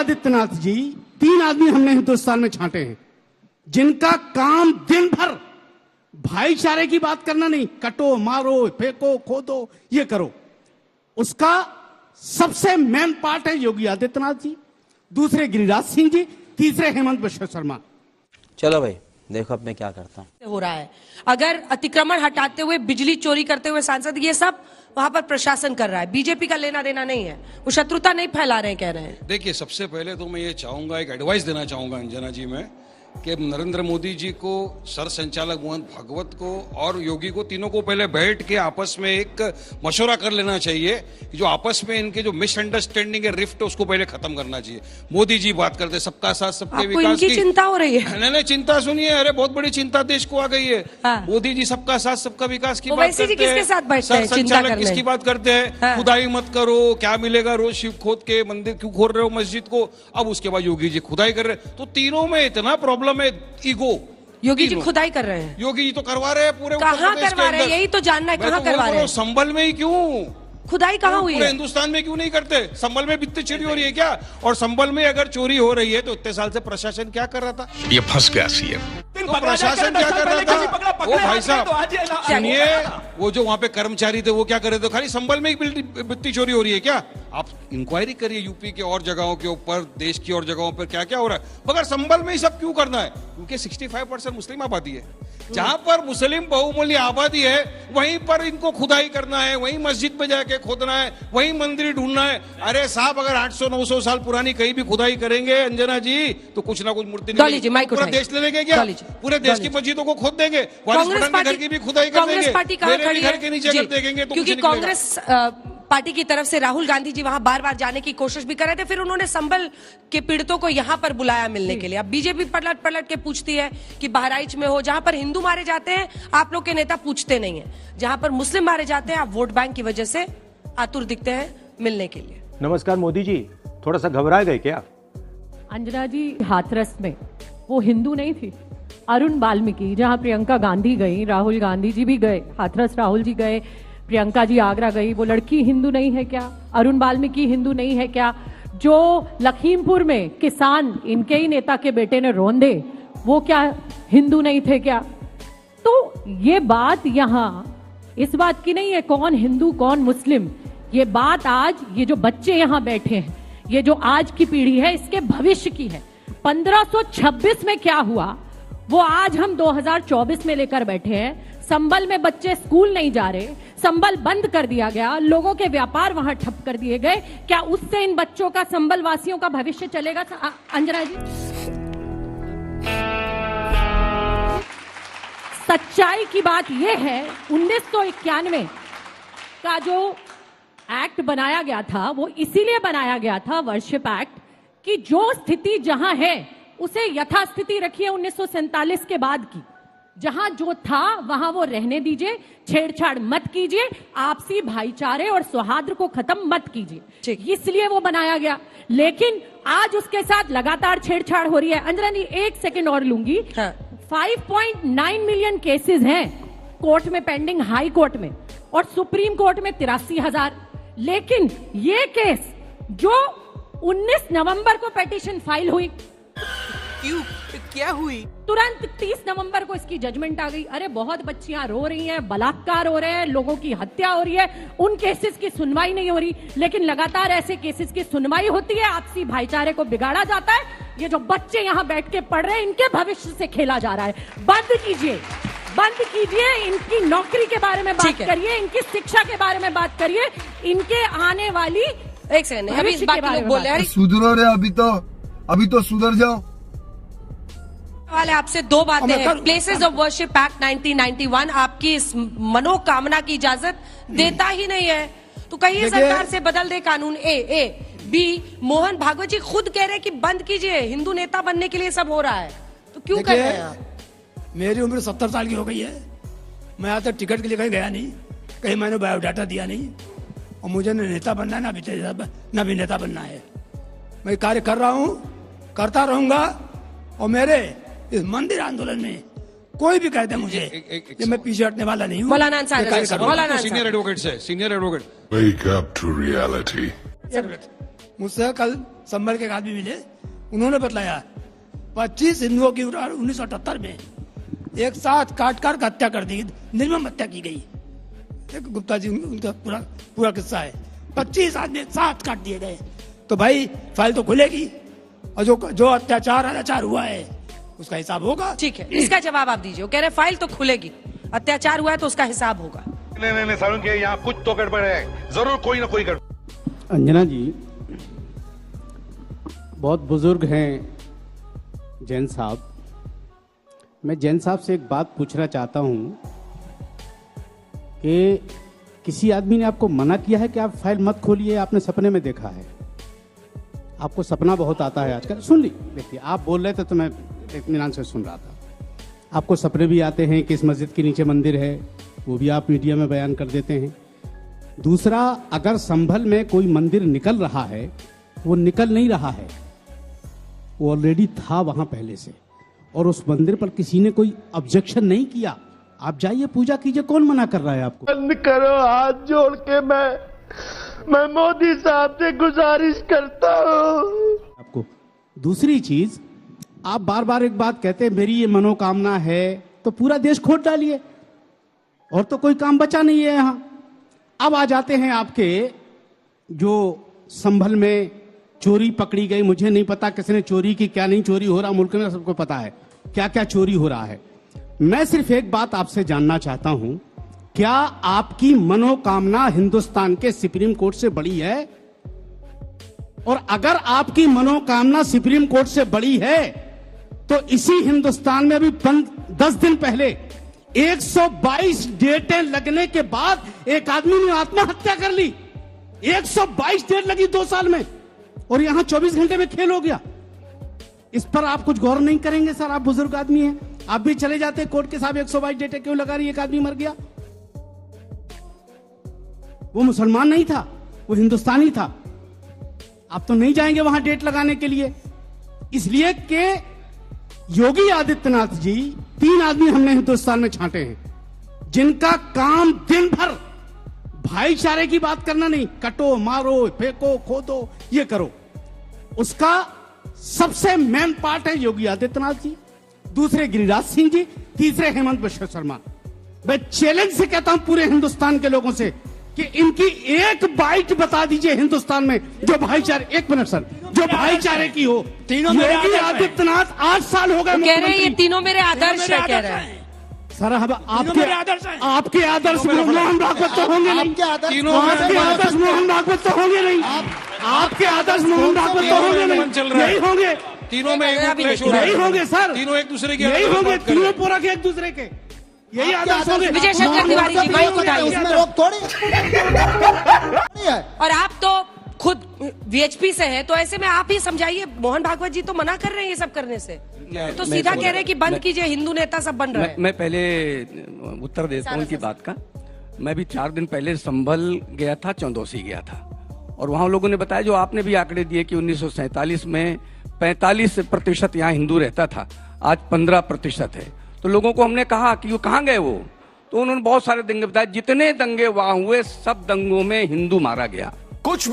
आदित्यनाथ जी, 3 आदमी हमने हिंदुस्तान में छांटे हैं जिनका काम दिन भर भाईचारे की बात करना नहीं, कटो, मारो, फेंको, खोदो, ये करो। उसका सबसे मेन पार्ट है योगी आदित्यनाथ जी, दूसरे गिरिराज सिंह जी, तीसरे हेमंत बिश्व शर्मा। चलो भाई देखो अब मैं क्या करता हूं। हो रहा है, अगर अतिक्रमण हटाते हुए, बिजली चोरी करते हुए सांसद, ये सब वहां पर प्रशासन कर रहा है, बीजेपी का लेना देना नहीं है, वो शत्रुता नहीं फैला रहे हैं, कह रहे हैं। देखिए, सबसे पहले तो मैं ये चाहूंगा, एक एडवाइस देना चाहूंगा अंजना जी में, कि नरेंद्र मोदी जी को, सर संचालक मोहन भागवत को और योगी को, तीनों को पहले बैठ के आपस में एक मशवरा कर लेना चाहिए कि जो आपस में इनके जो मिसअंडरस्टैंडिंग है, रिफ्ट, उसको पहले खत्म करना चाहिए। मोदी जी बात करते सबका साथ सबके विकास की, चिंता हो रही है। नहीं, चिंता सुनिए, अरे बहुत बड़ी चिंता देश को आ गई है। हाँ। मोदी जी सबका साथ सबका विकास की बात करते हैं, किसके साथ बैठते हैं, संचालक किसकी बात करते हैं? हाँ। खुदाई मत करो, क्या मिलेगा, रोज शिव खोद के मंदिर क्यों खोद रहे हो, मस्जिद को। अब उसके बाद योगी जी खुदाई कर रहे, तो तीनों में इतना प्रॉब्लम है। योगी जी खुदाई कर रहे हैं, योगी जी तो करवा रहे हैं पूरे, कहाँ करवा रहे हैं, यही तो जानना है, कहाँ करवा रहे हैं? संभल में ही क्यों खुदाई कहाँ हुई है? पूरे हिंदुस्तान में क्यों नहीं करते? संभल में वित्त चोरी हो रही है क्या? और संभल में अगर चोरी हो रही है तो इतने साल से प्रशासन क्या कर रहा था? ये फंस गया सीएम। तो प्रशासन क्या कर रहा था? वो भाई साहब सुनिए, वो जो वहां पे कर्मचारी थे वो क्या कर रहे थे? खाली संभल में ही वित्तीय चोरी हो रही है क्या? आप इंक्वायरी करिए यूपी के और जगहों के ऊपर, देश की और जगहों पर क्या क्या हो रहा है, मगर संभल में ही सब क्यों करना है? क्योंकि 65% मुस्लिम आबादी है। जहां पर मुस्लिम बहुमूल्य आबादी है वहीं पर इनको खुदाई करना है, वहीं मस्जिद में जाके खोदना है, वहीं मंदिर ढूंढना है। अरे साहब, अगर 800-900 साल पुरानी कहीं भी खुदाई करेंगे अंजना जी, तो कुछ ना कुछ मूर्ति पूरा देश ले लेंगे क्या? पूरे देश की मस्जिदों को खोद देंगे, वारिस पठान के घर की भी खुदाई कर देंगे, मेरे भी घर के नीचे अगर देखेंगे तो क्योंकि कांग्रेस पार्टी की तरफ से राहुल गांधी जी वहां बार बार जाने की कोशिश भी कर रहे थे, फिर उन्होंने संभल के पीड़ितों को यहां पर बुलाया मिलने के लिए। अब बीजेपी पलट पलट के पूछती है कि बहराइच में हो, जहां पर हिंदू मारे जाते हैं आप लोग के नेता पूछते नहीं है, जहां पर मुस्लिम मारे जाते हैं आप वोट बैंक की वजह से आतुर दिखते हैं मिलने के लिए। नमस्कार मोदी जी, थोड़ा सा घबरा गए क्या? अंजना जी, हाथरस में वो हिंदू नहीं थी, अरुण वाल्मीकि, जहां प्रियंका गांधी गई, राहुल गांधी जी भी गए, हाथरस राहुल जी गए, प्रियंका जी आगरा गई, वो लड़की हिंदू नहीं है क्या? अरुण वाल्मीकि हिंदू नहीं है क्या? जो लखीमपुर में किसान, इनके ही नेता के बेटे ने रौंदे, वो क्या हिंदू नहीं थे क्या? तो ये बात यहाँ इस बात की नहीं है कौन हिंदू कौन मुस्लिम, ये बात आज ये जो बच्चे यहाँ बैठे हैं, ये जो आज की पीढ़ी है, इसके भविष्य की है। 1526 में क्या हुआ वो आज हम 2024 में लेकर बैठे हैं। संभल में बच्चे स्कूल नहीं जा रहे, संभल बंद कर दिया गया, लोगों के व्यापार वहां ठप कर दिए गए, क्या उससे इन बच्चों का, संभल वासियों का भविष्य चलेगा? अंजना जी, सच्चाई की बात यह है, 1991 का जो एक्ट बनाया गया था वो इसीलिए बनाया गया था, वर्शिप एक्ट, कि जो स्थिति जहां है उसे यथास्थिति रखिए 1947 के बाद की, जहां जो था वहां वो रहने दीजिए, छेड़छाड़ मत कीजिए, आपसी भाईचारे और सौहार्द को खत्म मत कीजिए, इसलिए वो बनाया गया। लेकिन आज उसके साथ लगातार छेड़छाड़ हो रही है। अंजना जी, 1 सेकंड और लूंगी। 5.9 मिलियन केसेस हैं कोर्ट में पेंडिंग, हाई कोर्ट में, और सुप्रीम कोर्ट में 83,000। लेकिन ये केस जो 19 नवंबर को पिटीशन फाइल हुई, क्यों, क्या हुई? तुरंत 30 नवंबर को इसकी जजमेंट आ गई। अरे बहुत बच्चियां रो रही हैं, बलात्कार हो रहे हैं, लोगों की हत्या हो रही है, उन केसेस की सुनवाई नहीं हो रही। लेकिन लगातार ऐसे केसेस की सुनवाई होती है, आपसी भाईचारे को बिगाड़ा जाता है। ये जो बच्चे यहाँ बैठ के पढ़ रहे हैं, इनके भविष्य से खेला जा रहा है। बंद कीजिए, बंद कीजिए, इनकी नौकरी के बारे में बात करिए, इनकी शिक्षा के बारे में बात करिए, इनके आने वाली, एक सेकंड, अभी इस बात लोग बोल रहे हैं सुधरो रे, अभी तो सुधर जाओ। वाले आपसे दो बातें हैं। प्लेसेस ऑफ वर्शिप एक्ट 1991 आपकी इस मनोकामना की इजाजत देता ही नहीं है, तो कहिए सरकार से बदल दे कानून। ए बी, मोहन भागवत जी खुद कह रहे हैं कि बंद कीजिए, हिंदू नेता बनने के लिए सब हो रहा है, तो क्यों कर रहे हैं आप? मेरी उम्र 70 साल की हो गई है, मैं आज तक टिकट के लिए कहीं गया नहीं, कहीं मैंने बायोडाटा दिया नहीं, और मुझे न नेता बनना है ना भी नेता बनना है। मैं कार्य कर रहा हूँ, करता रहूंगा, और मेरे इस मंदिर आंदोलन में कोई भी कहते मुझे कि मैं पीछे हटने वाला नहीं हूँ। मौलाना सीनियर एडवोकेट से, senior advocate, Wake up to reality. मुझसे कल संभल के एक आदमी मिले, उन्होंने बतलाया 25 हिंदुओं की 1978 में एक साथ काट हत्या कर दी, निर्मम हत्या की गई। एक गुप्ता जी उनका पूरा किस्सा है। 25 आदमी एक साथ काट दिए गए। तो भाई फाइल तो खुलेगी, और जो अत्याचार हुआ है उसका हिसाब होगा। ठीक है, इसका जवाब आप दीजिए। वो कह रहे फाइल तो खुलेगी, अत्याचार हुआ है तो उसका हिसाब होगा। नहीं सारुण के यहाँ कुछ तो गड़बड़ है, जरूर कोई ना कोई गड़बड़। अंजना जी बहुत बुजुर्ग हैं जैन साहब, मैं जैन साहब से एक बात पूछना चाहता हूं कि किसी आदमी ने आपको मना किया है कि आप फाइल मत खोलिए? आपने सपने में देखा है? आपको सपना बहुत आता है आजकल। सुन ली, देखिए आप बोल रहे थे तो मैं इत्मीनान से सुन रहा था। आपको सपने भी आते हैं कि इस मस्जिद के नीचे मंदिर है, वो भी आप मीडिया में बयान कर देते हैं। दूसरा, अगर संभल में कोई मंदिर निकल रहा है, वो निकल नहीं रहा है, वो ऑलरेडी था वहां पहले से, और उस मंदिर पर किसी ने कोई ऑब्जेक्शन नहीं किया। आप जाइए पूजा कीजिए, कौन मना कर रहा है आपको? बंद करो, हाथ जोड़ के मैं मोदी साहब से गुजारिश करता हूँ आपको। दूसरी चीज, आप बार बार एक बात कहते हैं मेरी ये मनोकामना है, तो पूरा देश खोद डालिए, और तो कोई काम बचा नहीं है यहां। अब आ जाते हैं आपके जो संभल में चोरी पकड़ी गई, मुझे नहीं पता किसने चोरी की, क्या नहीं चोरी हो रहा, मुल्क में सबको पता है क्या क्या चोरी हो रहा है। मैं सिर्फ एक बात आपसे जानना चाहता हूं, क्या आपकी मनोकामना हिंदुस्तान के सुप्रीम कोर्ट से बड़ी है? और अगर आपकी मनोकामना सुप्रीम कोर्ट से बड़ी है तो इसी हिंदुस्तान में अभी 10 दिन पहले 122 डेटें लगने के बाद एक आदमी ने आत्महत्या कर ली। 122 डेट लगी 2 साल में, और यहां 24 घंटे में खेल हो गया। इस पर आप कुछ गौर नहीं करेंगे सर? आप बुजुर्ग आदमी हैं, आप भी चले जाते कोर्ट के साहब 122 डेटें क्यों लगा रही, एक आदमी मर गया। वो मुसलमान नहीं था, वो हिंदुस्तानी था। आप तो नहीं जाएंगे वहां डेट लगाने के लिए, इसलिए कि योगी आदित्यनाथ जी, 3 आदमी हमने हिंदुस्तान में छांटे हैं जिनका काम दिन भर भाईचारे की बात करना नहीं, कटो मारो फेंको खोदो ये करो, उसका सबसे मेन पार्ट है योगी आदित्यनाथ जी, दूसरे गिरिराज सिंह जी, तीसरे हेमंत बिश्व शर्मा। मैं चैलेंज से कहता हूं पूरे हिंदुस्तान के लोगों से कि इनकी एक बाइट बता दीजिए हिंदुस्तान में जो भाईचारे, 1 मिनट सर, जो भाईचारे की हो। योगी आदित्यनाथ 8 साल हो गए कह रहे हैं ये तीनों मेरे आदर्श है, कह रहे हैं सर। अब आपके आदर्श मोहन भागवत तो होंगे नहीं, आपके आदर्श मोहन भागवत तो होंगे नहीं, आपके आदर्श मोहन भागवत तो होंगे नहीं, यही होंगे तीनों में, यही होंगे सर, तीनों एक दूसरे के, यही होंगे तीनों पूरा के एक दूसरे के, यही आदर्श होंगे। विजय शंकर तिवारी जी वही उठाइए। और आप तो खुद वीएचपी से हैं, तो ऐसे में आप ही समझाइए। मोहन भागवत जी तो मना कर रहे हैं ये सब करने से, तो सीधा कह रहे हैं कि बंद कीजिए, हिंदू नेता सब बन रहे हैं। मैं पहले उत्तर देता हूँ उनकी बात का। मैं भी 4 दिन पहले संभल गया था, चौंदौसी गया था, और वहां लोगों ने बताया जो आपने भी आंकड़े दिए कि 1947 में 45% यहाँ हिंदू रहता था, आज 15% है। तो लोगों को हमने कहा कि वो कहाँ गए वो, तो उन्होंने बहुत सारे दंगे बताए। जितने दंगे वहां हुए सब दंगों में हिंदू मारा गया। कुछ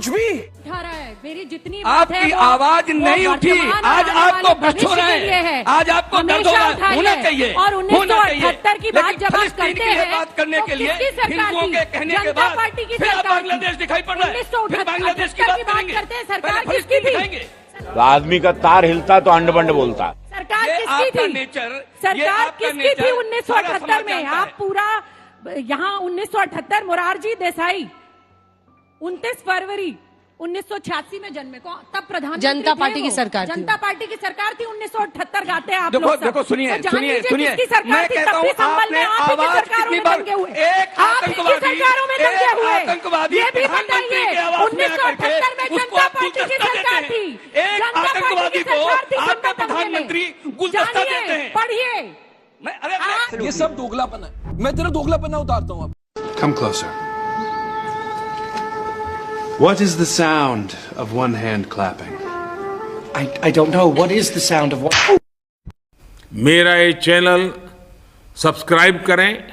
भी उठा रहा है, मेरी जितनी आपकी आवाज नहीं उठी। आज आपको कष्ट हो रहा है, आज आपको दर्द होना चाहिए, और 1978 की बात जब आप करते हैं बात करने के लिए हिंदुओं के कहने के बाद फिर आप बांग्लादेश दिखाई पड़ रहा है, फिर बांग्लादेश की बात करेंगे, सरकार किसकी थी? आदमी का तार हिलता तो अंड बंड बोलता। सरकार किसकी थी? सरकार किसकी थी 1978 में? आप पूरा यहाँ 1978 मोरारजी देसाई 29 फरवरी 1986 में जन्मे को, तब प्रधानमंत्री जनता पार्टी की सरकार थी, जनता पार्टी की सरकार थी। 1978 गाते हैं आप देखो लोग सब। देखो सुनिए तो सुनिए सुनिए, मैं कहता हूँ आपने आवाज कितनी बार, एक आतंकवादी ये भी बताइए 1978 में जनता पार्टी की सरकार थी, एक आतंकवादी को आपका प्रधानमंत्री गुलदस्ता देते हैं। पढ़िए, ये सब दोगलापन है। मैं तेरा दोगलापन उतारता हूँ। Come closer. What is the sound of one hand clapping? I don't know. What is the sound of one? मेरा ये चैनल सब्सक्राइब करें